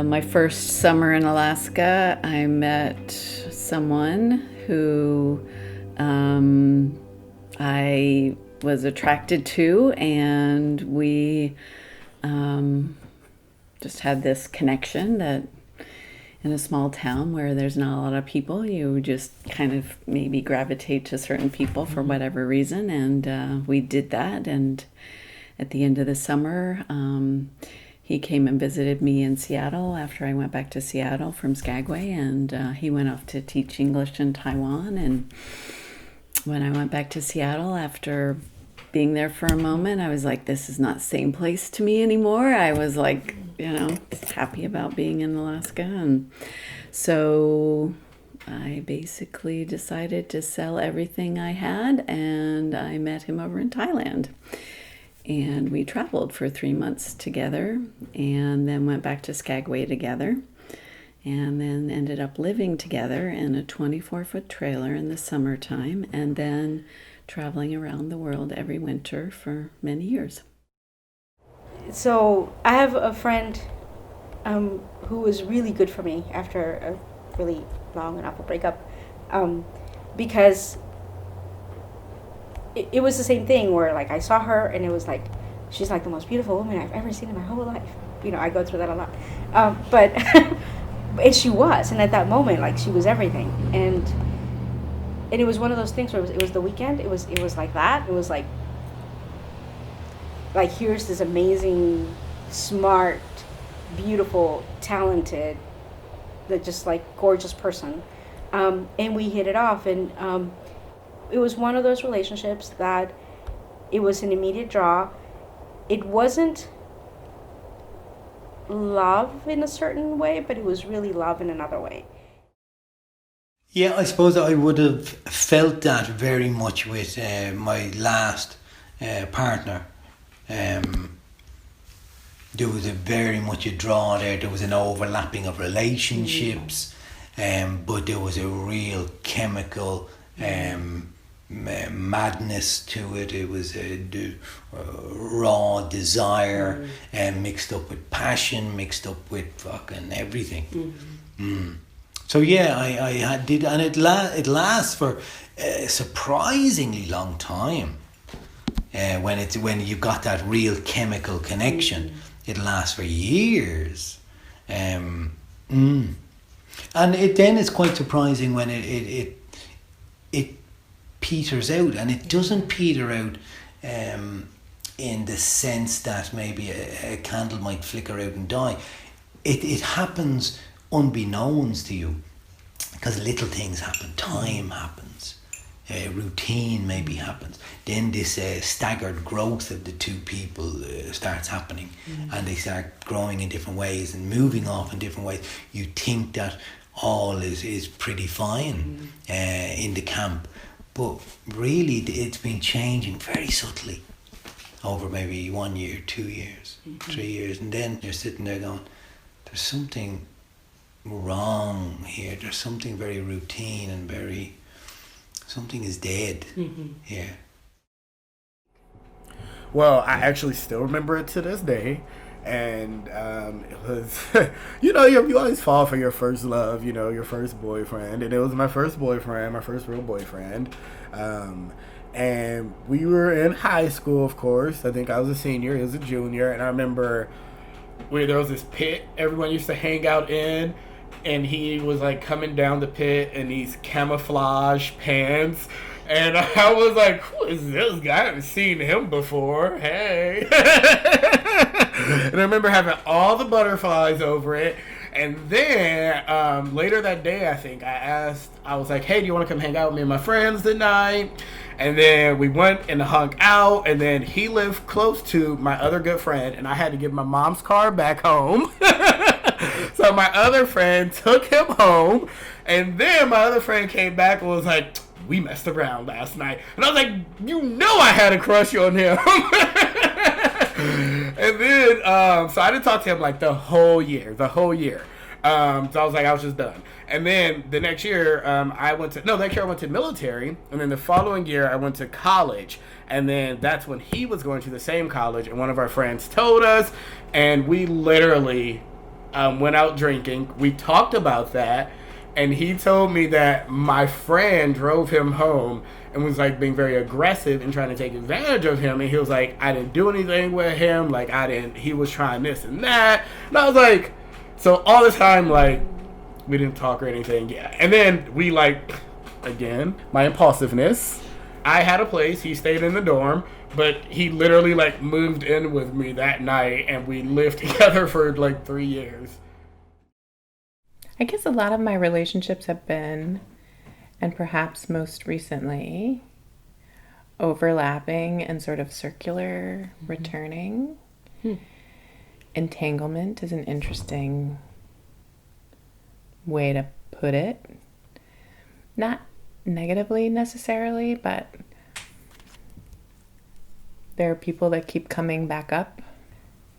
My first summer in Alaska, I met someone who I was attracted to, and we just had this connection that in a small town where there's not a lot of people, you just kind of maybe gravitate to certain people for whatever reason. And we did that. And at the end of the summer, he came and visited me in Seattle after I went back to Seattle from Skagway. And he went off to teach English in Taiwan. And when I went back to Seattle after being there for a moment, I was like, this is not the same place to me anymore. I was like, happy about being in Alaska. And so I basically decided to sell everything I had, and I met him over in Thailand. And we traveled for 3 months together, and then went back to Skagway together, and then ended up living together in a 24-foot trailer in the summertime, and then traveling around the world every winter for many years. So I have a friend who was really good for me after a really long and awful breakup, because it was the same thing where like I saw her and it was like she's like the most beautiful woman I've ever seen in my whole life. I go through that a lot, but and she was, and at that moment like she was everything, and it was one of those things where it was the weekend. It was like that. It was like here's this amazing, smart, beautiful, talented, that just like gorgeous person, and we hit it off, and it was one of those relationships that it was an immediate draw. It wasn't love in a certain way, but it was really love in another way. Yeah, I suppose I would have felt that very much with my last partner. There was very much a draw there. There was an overlapping of relationships, but there was a real chemical madness to it. It was a raw desire, mixed up with passion, mixed up with fucking everything. So yeah, I did, and it lasts for a surprisingly long time. When you've got that real chemical connection, it lasts for years. And then it's quite surprising when it peters out, and it doesn't peter out in the sense that maybe a candle might flicker out and die. It happens unbeknownst to you, because little things happen, time happens, routine maybe happens, then this staggered growth of the two people starts happening, and they start growing in different ways and moving off in different ways. You think that all is pretty fine in the camp, but really it's been changing very subtly over maybe 1 year, 2 years, 3 years, and then you're sitting there going, there's something wrong here. There's something very routine and something is dead here. Well, I actually still remember it to this day, and it was, you always fall for your first love, your first boyfriend, and it was my first boyfriend, my first real boyfriend, and we were in high school, of course. I think I was a senior, he was a junior, and I remember where there was this pit everyone used to hang out in, and he was like coming down the pit in these camouflage pants, and I was like, who is this guy? I haven't seen him before. Hey. And I remember having all the butterflies over it, and then later that day, I think I was like, hey, do you want to come hang out with me and my friends tonight? And then we went and hung out, and then he lived close to my other good friend, and I had to give my mom's car back home. So my other friend took him home, and then my other friend came back and was like, we messed around last night. And I was like, I had a crush on him. And then, so I didn't talk to him like the whole year. So I was like, I was just done. And then the next year, next year I went to military. And then the following year, I went to college. And then that's when he was going to the same college. And one of our friends told us. And we literally went out drinking. We talked about that, and he told me that my friend drove him home and was like being very aggressive and trying to take advantage of him. And he was like, I didn't do anything with him. Like, he was trying this and that. And I was like, so all this time, like, we didn't talk or anything. Yeah. And then we, like, again, my impulsiveness. I had a place. He stayed in the dorm. But he literally, like, moved in with me that night. And we lived together for, like, 3 years. I guess a lot of my relationships have been, and perhaps most recently, overlapping and sort of circular returning. Entanglement is an interesting way to put it. Not negatively necessarily, but there are people that keep coming back up.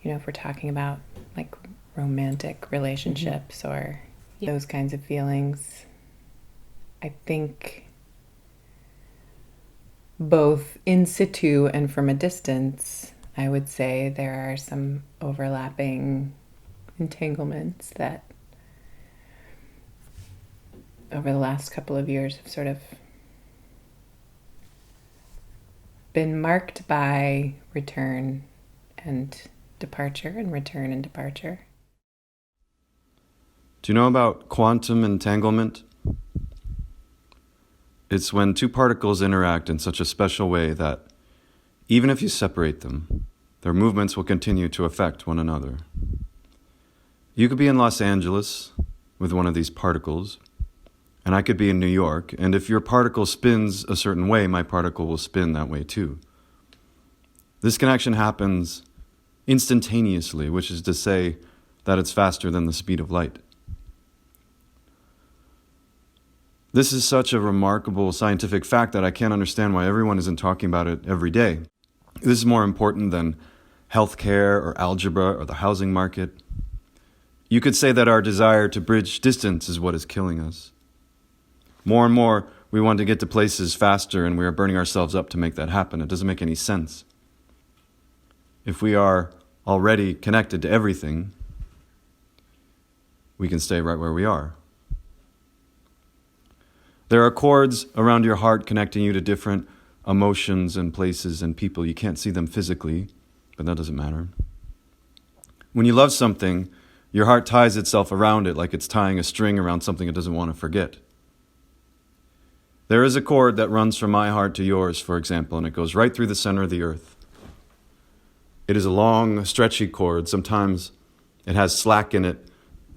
You know, if we're talking about like romantic relationships or those kinds of feelings. I think both in situ and from a distance, I would say there are some overlapping entanglements that over the last couple of years have sort of been marked by return and departure and return and departure. Do you know about quantum entanglement? It's when two particles interact in such a special way that even if you separate them, their movements will continue to affect one another. You could be in Los Angeles with one of these particles, and I could be in New York, and if your particle spins a certain way, my particle will spin that way too. This connection happens instantaneously, which is to say that it's faster than the speed of light. This is such a remarkable scientific fact that I can't understand why everyone isn't talking about it every day. This is more important than healthcare or algebra or the housing market. You could say that our desire to bridge distance is what is killing us. More and more, we want to get to places faster, and we are burning ourselves up to make that happen. It doesn't make any sense. If we are already connected to everything, we can stay right where we are. There are cords around your heart connecting you to different emotions and places and people. You can't see them physically, but that doesn't matter. When you love something, your heart ties itself around it like it's tying a string around something it doesn't want to forget. There is a cord that runs from my heart to yours, for example, and it goes right through the center of the earth. It is a long, stretchy cord. Sometimes it has slack in it,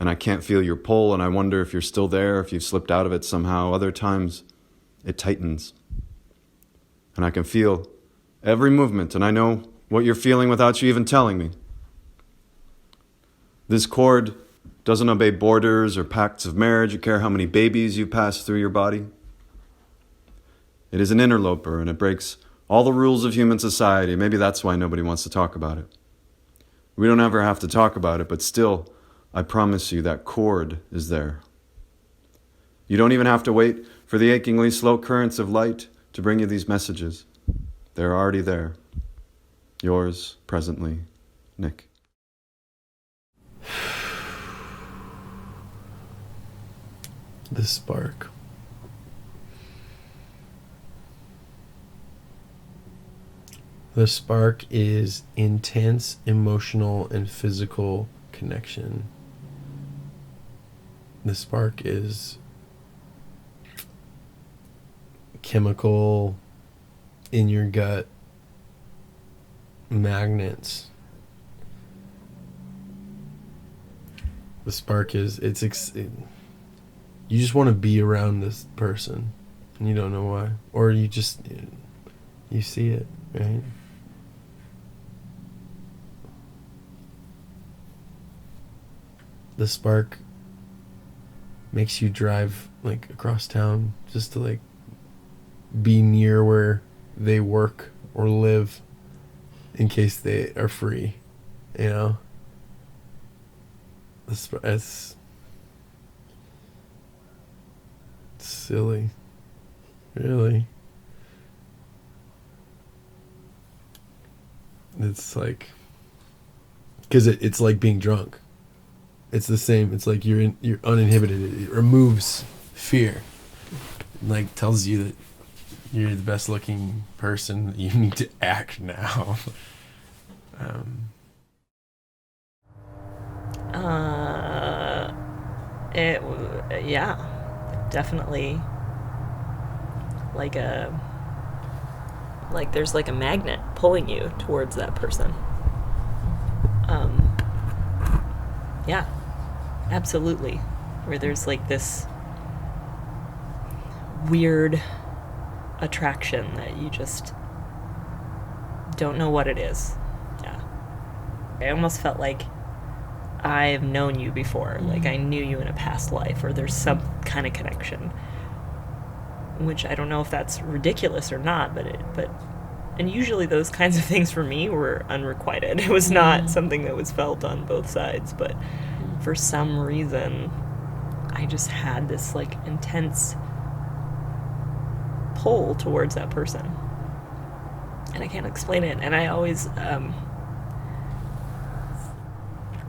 and I can't feel your pull, and I wonder if you're still there, if you've slipped out of it somehow. Other times, it tightens. And I can feel every movement, and I know what you're feeling without you even telling me. This cord doesn't obey borders or pacts of marriage or care how many babies you pass through your body. It is an interloper, and it breaks all the rules of human society. Maybe that's why nobody wants to talk about it. We don't ever have to talk about it, but still, I promise you that cord is there. You don't even have to wait for the achingly slow currents of light to bring you these messages. They're already there. Yours, presently, Nick. The spark. The spark is intense emotional and physical connection. The spark is chemical in your gut magnets. The spark is you just want to be around this person and you don't know why, or you see it, right? The spark makes you drive like across town just to like be near where they work or live in case they are free, you know? It's silly, really. It's like, because it's like being drunk. it's the same. It's like you're uninhibited. It removes fear. It, like, tells you that you're the best looking person. You need to act now. Yeah, definitely. Like there's like a magnet pulling you towards that person. Yeah, absolutely. Where there's like this weird attraction that you just don't know what it is. Yeah. I almost felt like I've known you before, like I knew you in a past life, or there's some kind of connection. Which I don't know if that's ridiculous or not, and usually those kinds of things for me were unrequited. It was not something that was felt on both sides, but for some reason, I just had this like intense pull towards that person, and I can't explain it. And I always,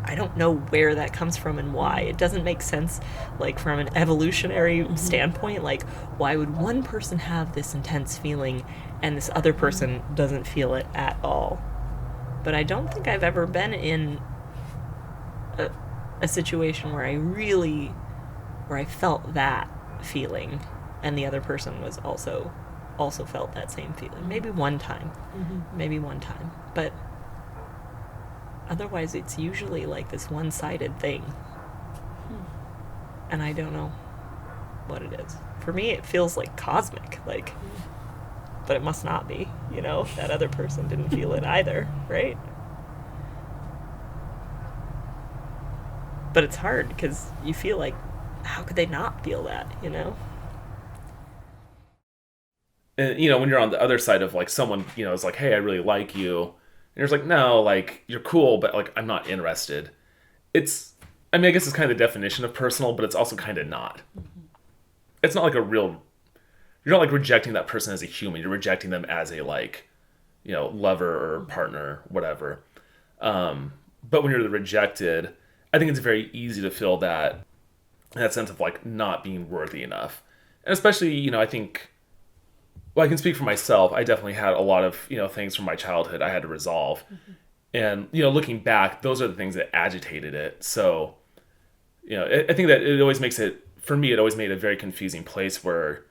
I don't know where that comes from and why. It doesn't make sense, like from an evolutionary standpoint. Like, why would one person have this intense feeling and this other person doesn't feel it at all? But I don't think I've ever been in a situation where I felt that feeling, and the other person was also felt that same feeling. Maybe one time, but otherwise it's usually like this one-sided thing. And I don't know what it is. For me, it feels like cosmic, like, but it must not be, that other person didn't feel it either, right? But it's hard because you feel like, how could they not feel that, And, when you're on the other side of, like, someone, is like, hey, I really like you. And you're just like, no, like, you're cool, but, like, I'm not interested. I guess it's kind of the definition of personal, but it's also kind of not. It's not like you're not, like, rejecting that person as a human. You're rejecting them as a, like, lover or partner, whatever. But when you're the rejected, I think it's very easy to feel that sense of, like, not being worthy enough. And especially, I think, well, I can speak for myself. I definitely had a lot of, things from my childhood I had to resolve. And, looking back, those are the things that agitated it. So, I think that it always makes it, for me, it always made a very confusing place where,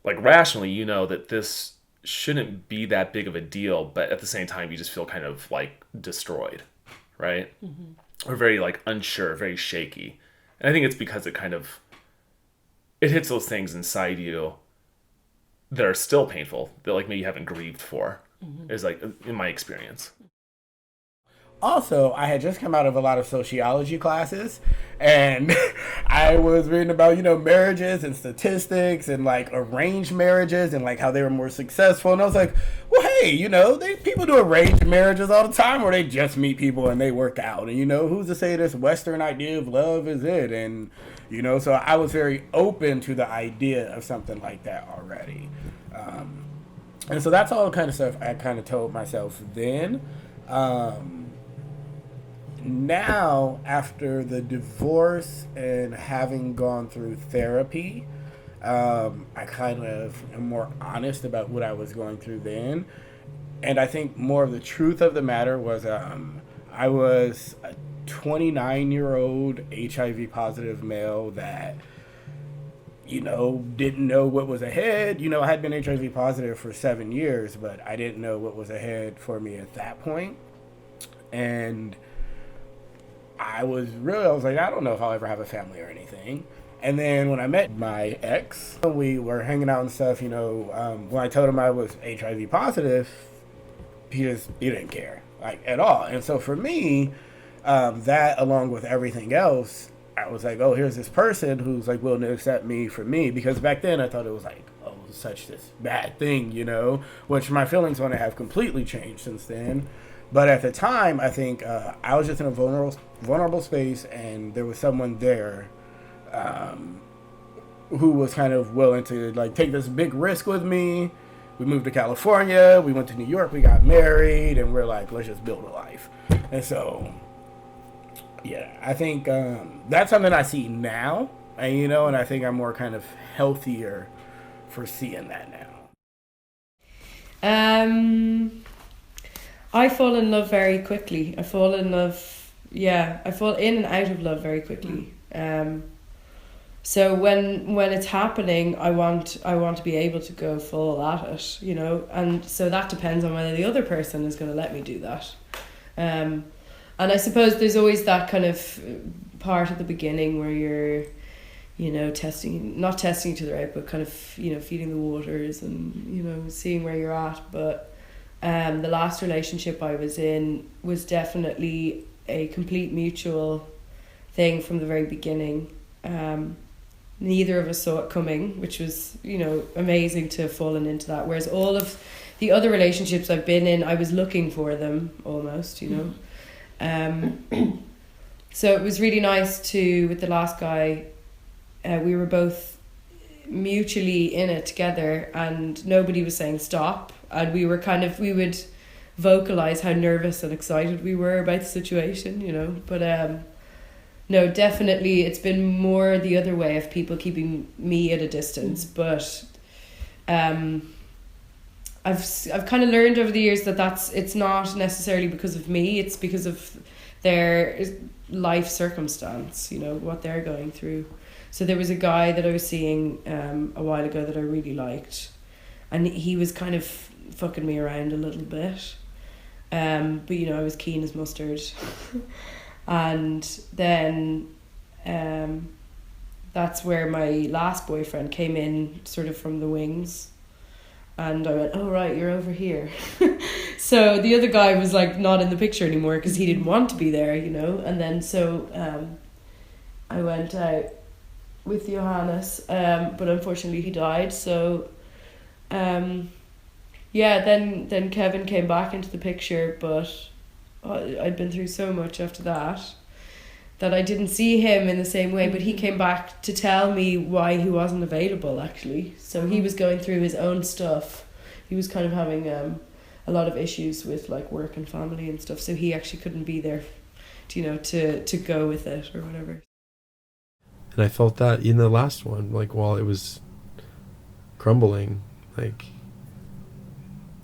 like, rationally, that this shouldn't be that big of a deal, but at the same time, you just feel kind of, like, destroyed, right? Or very, like, unsure, very shaky. And I think it's because it hits those things inside you that are still painful, that, like, maybe you haven't grieved for, is, like, in my experience. Also, I had just come out of a lot of sociology classes, and I was reading about, marriages and statistics and, like, arranged marriages and, like, how they were more successful. And I was like, well, hey, people do arranged marriages all the time where they just meet people and they work out. And, who's to say this Western idea of love is it? And, so I was very open to the idea of something like that already. And so that's all the kind of stuff I kind of told myself then. Now, after the divorce and having gone through therapy, I kind of am more honest about what I was going through then. And I think more of the truth of the matter was I was a 29-year-old HIV positive male that, didn't know what was ahead. I had been HIV positive for 7 years, but I didn't know what was ahead for me at that point. And I was like, I don't know if I'll ever have a family or anything. And then when I met my ex, we were hanging out and stuff, when I told him I was HIV positive, he didn't care, like, at all. And so for me, that along with everything else, I was like, oh, here's this person who's, like, willing to accept me for me. Because back then I thought it was like, oh, such this bad thing, which my feelings on it have completely changed since then. But at the time, I think I was just in a vulnerable space, and there was someone there who was kind of willing to, like, take this big risk with me. We moved to California, we went to New York, we got married, and we're like, let's just build a life. And so Yeah, I think that's something I see now, and and I think I'm more kind of healthier for seeing that now. I fall in love very quickly. I fall in love, yeah, I fall in and out of love very quickly. So when it's happening, I want to be able to go full at it, and so that depends on whether the other person is going to let me do that. And I suppose there's always that kind of part at the beginning where you're, not testing each other out, but kind of, feeding the waters and, seeing where you're at. But the last relationship I was in was definitely a complete mutual thing from the very beginning. Neither of us saw it coming, which was, amazing to have fallen into that. Whereas all of the other relationships I've been in, I was looking for them almost, So it was really nice with the last guy, we were both mutually in it together and nobody was saying stop. And we would vocalize how nervous and excited we were about the situation, But no, definitely it's been more the other way of people keeping me at a distance. But I've kind of learned over the years that it's not necessarily because of me, it's because of their life circumstance, what they're going through. So there was a guy that I was seeing a while ago that I really liked, and he was kind of fucking me around a little bit, but I was keen as mustard. And then that's where my last boyfriend came in sort of from the wings, and I went, oh right, you're over here. So the other guy was like not in the picture anymore because he didn't want to be there, and then so I went out with Johannes, but unfortunately he died. So then Kevin came back into the picture, but I'd been through so much after that I didn't see him in the same way, but he came back to tell me why he wasn't available, actually. So he was going through his own stuff. He was kind of having a lot of issues with like work and family and stuff, so he actually couldn't be there, to go with it or whatever. And I felt that in the last one, like while it was crumbling, like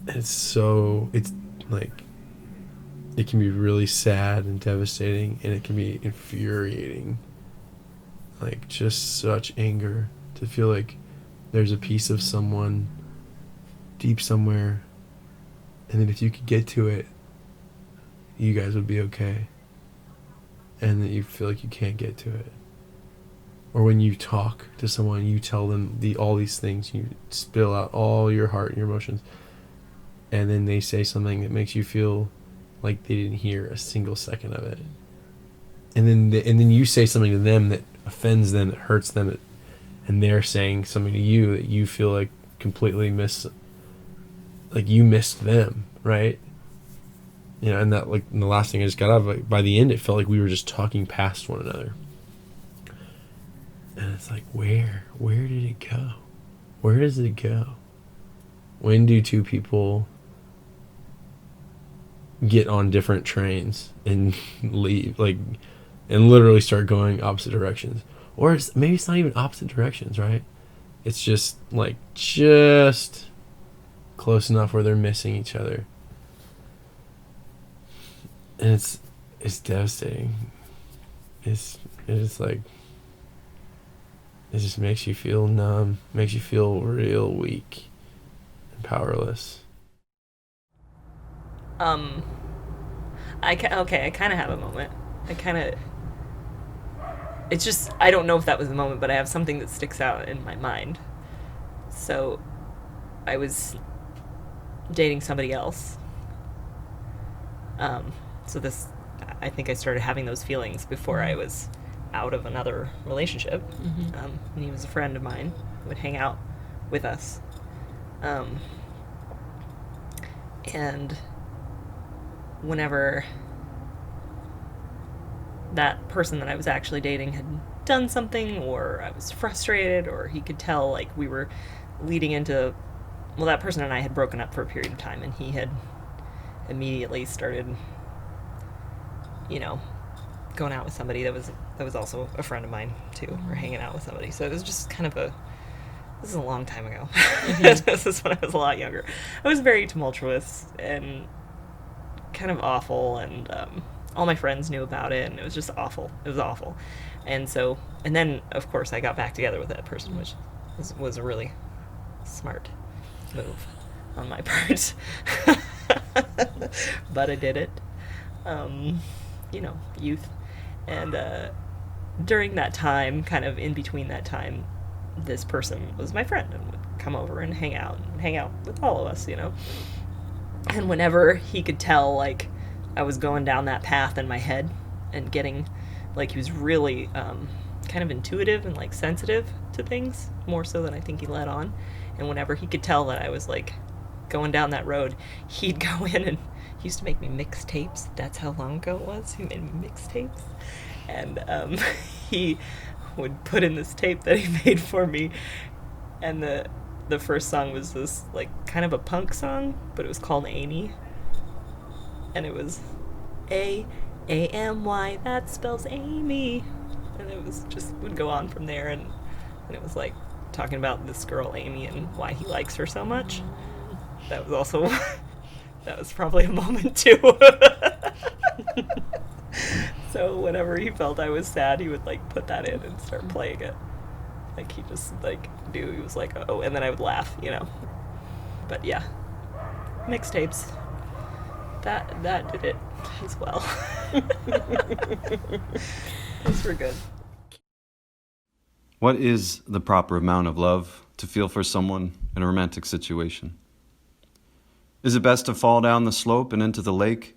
it's like it can be really sad and devastating, and it can be infuriating. Like just such anger to feel like there's a piece of someone deep somewhere, and then if you could get to it, you guys would be okay. And that you feel like you can't get to it. Or when you talk to someone, you tell them all these things, you spill out all your heart and your emotions, and then they say something that makes you feel like they didn't hear a single second of it, and then you say something to them that offends them, that hurts them, and they're saying something to you that you feel like completely you missed them, right? And that, like, and the last thing I just got out of, like, by the end it felt like we were just talking past one another, and it's like, where did it go? Where does it go? When do two people get on different trains and leave, like, and literally start going opposite directions? Or maybe it's not even opposite directions, right? It's just close enough where they're missing each other, and it's devastating. It's like, it just makes you feel numb, makes you feel real weak and powerless. I kind of have a moment. It's just, I don't know if that was the moment, but I have something that sticks out in my mind. So, I was dating somebody else. So I think I started having those feelings before I was out of another relationship. Mm-hmm. And he was a friend of mine, would hang out with us. And whenever that person that I was actually dating had done something, or I was frustrated, or he could tell, like, we were leading into, well, that person and I had broken up for a period of time, and he had immediately started, going out with somebody that was also a friend of mine too, or hanging out with somebody. So it was just kind of this is a long time ago. This is when I was a lot younger. I was very tumultuous and kind of awful, and all my friends knew about it, and it was just awful. It was awful. And then of course I got back together with that person, which was a really smart move on my part. But I did it. Youth. And during that time, kind of in between that time, this person was my friend and would come over and hang out with all of us, And whenever he could tell, like, I was going down that path in my head and getting, like, he was really kind of intuitive and, like, sensitive to things, more so than I think he let on. And whenever he could tell that I was, like, going down that road, he'd go in and he used to make me mixtapes. That's how long ago it was. He made me mixtapes. And he would put in this tape that he made for me. And the first song was this, like, kind of a punk song, but it was called Amy. And it was A-A-M-Y, that spells Amy. And it was just, would go on from there. And it was, like, talking about this girl, Amy, and why he likes her so much. That was also... That was probably a moment too. So whenever he felt I was sad, he would, like, put that in and start playing it. Like, he just, like, knew. He was like, oh, and then I would laugh, But yeah, mixtapes. That did it as well. Those were good. What is the proper amount of love to feel for someone in a romantic situation? Is it best to fall down the slope and into the lake?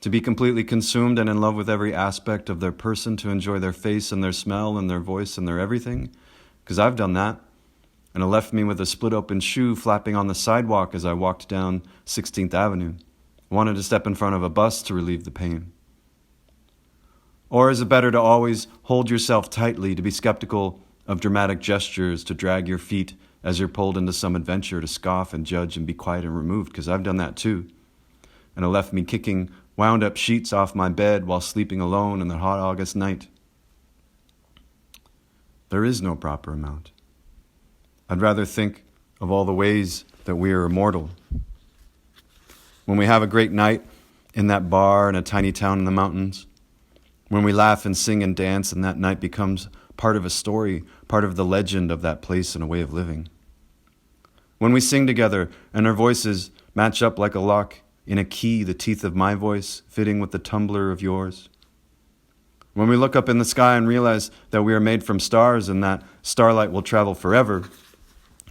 To be completely consumed and in love with every aspect of their person, to enjoy their face and their smell and their voice and their everything? Because I've done that, and it left me with a split open shoe flapping on the sidewalk as I walked down 16th Avenue. I wanted to step in front of a bus to relieve the pain. Or is it better to always hold yourself tightly, to be skeptical of dramatic gestures, to drag your feet as you're pulled into some adventure, to scoff and judge and be quiet and removed? Because I've done that too. And it left me kicking wound-up sheets off my bed while sleeping alone in the hot August night. There is no proper amount. I'd rather think of all the ways that we are immortal. When we have a great night in that bar in a tiny town in the mountains, when we laugh and sing and dance and that night becomes part of a story, part of the legend of that place and a way of living. When we sing together and our voices match up like a lock in a key, the teeth of my voice fitting with the tumbler of yours. When we look up in the sky and realize that we are made from stars and that starlight will travel forever,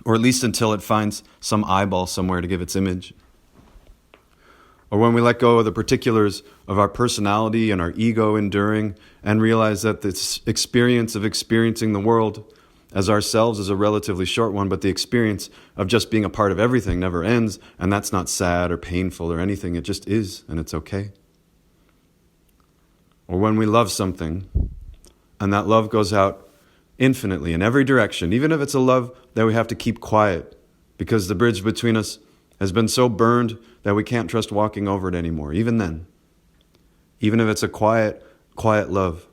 or at least until it finds some eyeball somewhere to give its image. Or when we let go of the particulars of our personality and our ego enduring and realize that this experience of experiencing the world as ourselves is a relatively short one, but the experience of just being a part of everything never ends, and that's not sad or painful or anything, it just is, and it's okay. Or when we love something, and that love goes out infinitely in every direction, even if it's a love that we have to keep quiet, because the bridge between us has been so burned that we can't trust walking over it anymore, even then. Even if it's a quiet, quiet love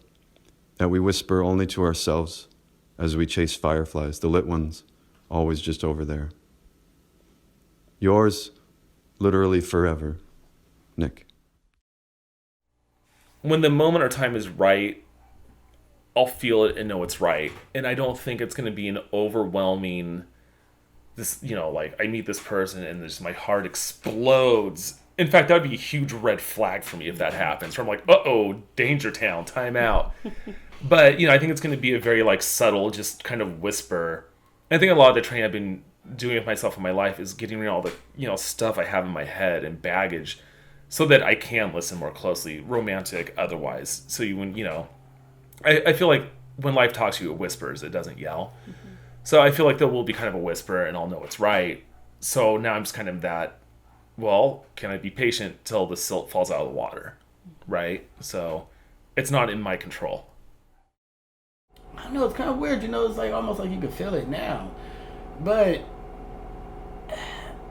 that we whisper only to ourselves as we chase fireflies, the lit ones, always just over there. Yours, literally forever, Nick. When the moment or time is right, I'll feel it and know it's right. And I don't think it's going to be an overwhelming, like I meet this person and my heart explodes. In fact, that would be a huge red flag for me if that happens. Where I'm like, uh-oh, danger town, time out. But, I think it's going to be a very, like, subtle, just kind of whisper. And I think a lot of the training I've been doing with myself in my life is getting rid of all the, stuff I have in my head and baggage so that I can listen more closely, romantic, otherwise. So I feel like when life talks to you, it whispers, it doesn't yell. Mm-hmm. So I feel like there will be kind of a whisper and I'll know it's right. So now I'm just kind of that, well, can I be patient till the silt falls out of the water, right? So it's not in my control. I don't know, it's kind of weird, it's like almost like you can feel it now. But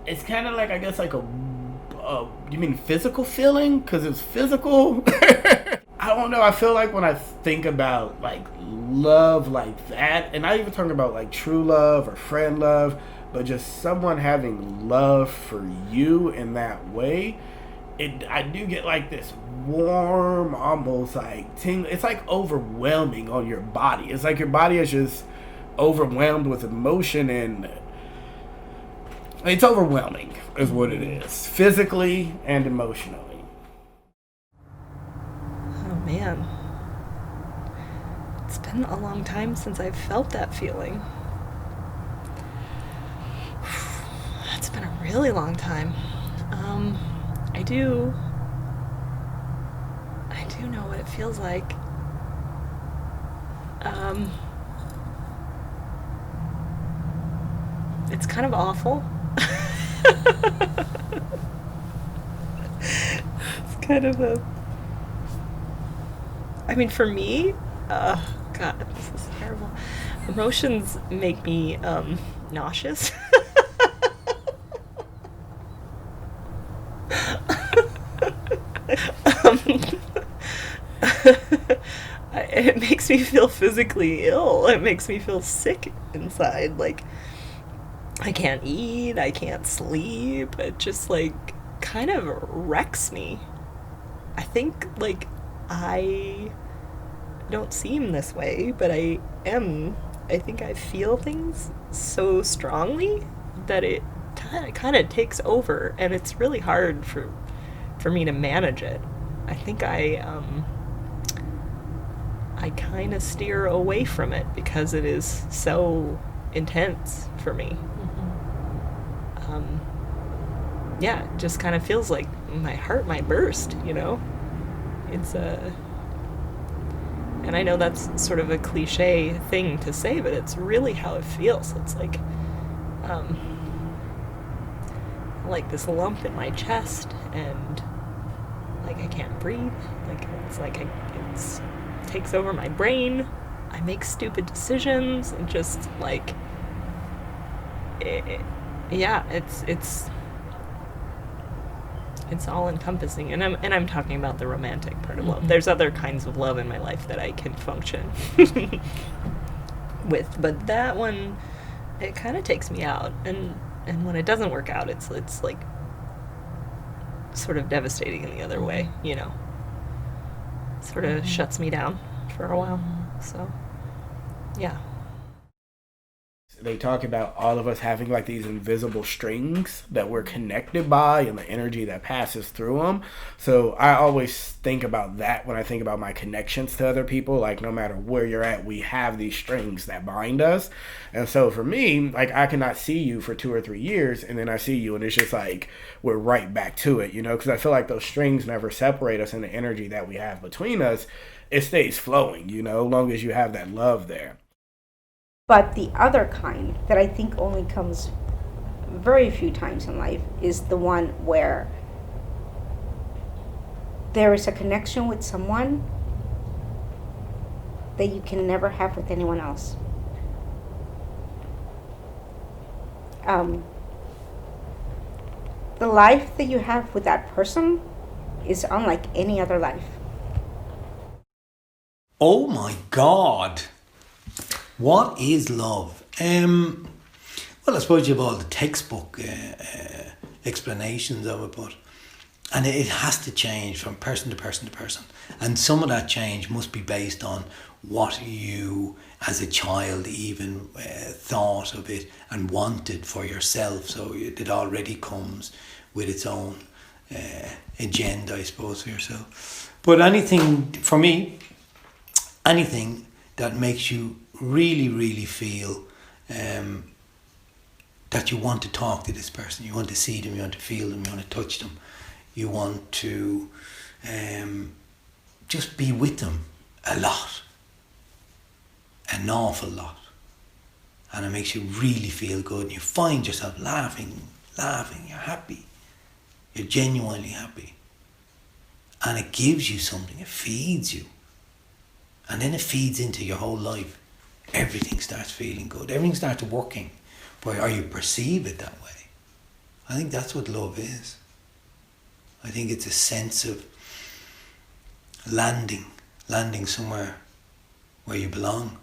it's kind of like, I guess, like you mean physical feeling? Because it's physical? I don't know. I feel like when I think about like love like that, and not even talking about like true love or friend love, but just someone having love for you in that way, I do get like this warm, almost like tingle. It's like overwhelming on your body. It's like your body is just overwhelmed with emotion, and it's overwhelming is what it is, physically and emotionally. Oh man. It's been a long time since I've felt that feeling. It's been a really long time. I do know what it feels like. It's kind of awful. It's kind of I mean, for me, God, this is terrible. Emotions make me nauseous. It makes me feel physically ill. It makes me feel sick inside. Like, I can't eat, I can't sleep. It just, like, kind of wrecks me. I think, like, I don't seem this way, but I am. I think I feel things so strongly that it kind of takes over, and it's really hard for me to manage it. I think I kind of steer away from it because it is so intense for me. Yeah, it just kind of feels like my heart might burst, you know? It's and I know that's sort of a cliche thing to say, but it's really how it feels. It's like this lump in my chest, and like I can't breathe. Like it's like it takes over my brain. I make stupid decisions, and just like yeah, it's all encompassing, and I'm talking about the romantic part of love. There's other kinds of love in my life that I can function with, but that one, it kind of takes me out, and when it doesn't work out, it's like sort of devastating in the other way, you know. Sort of shuts me down for a while. So yeah. They talk about all of us having like these invisible strings that we're connected by and the energy that passes through them. So I always think about that when I think about my connections to other people. Like no matter where you're at, we have these strings that bind us. And so for me, like I cannot see you for 2 or 3 years, and then I see you and it's just like we're right back to it, you know, because I feel like those strings never separate us, and the energy that we have between us, it stays flowing, you know, as long as you have that love there. But the other kind that I think only comes very few times in life is the one where there is a connection with someone that you can never have with anyone else. The life that you have with that person is unlike any other life. Oh my God. What is love? Well, I suppose you have all the textbook explanations of it, and it has to change from person to person to person. And some of that change must be based on what you, as a child, even thought of it and wanted for yourself. So it already comes with its own agenda, I suppose, for yourself. But anything, for me, anything that makes you really, really feel that you want to talk to this person, you want to see them, you want to feel them, you want to touch them, you want to just be with them a lot, an awful lot, and it makes you really feel good, and you find yourself laughing, you're happy, you're genuinely happy, and it gives you something, it feeds you, and then it feeds into your whole life. Everything starts feeling good. Everything starts working, or you perceive it that way. I think that's what love is. I think it's a sense of landing somewhere where you belong.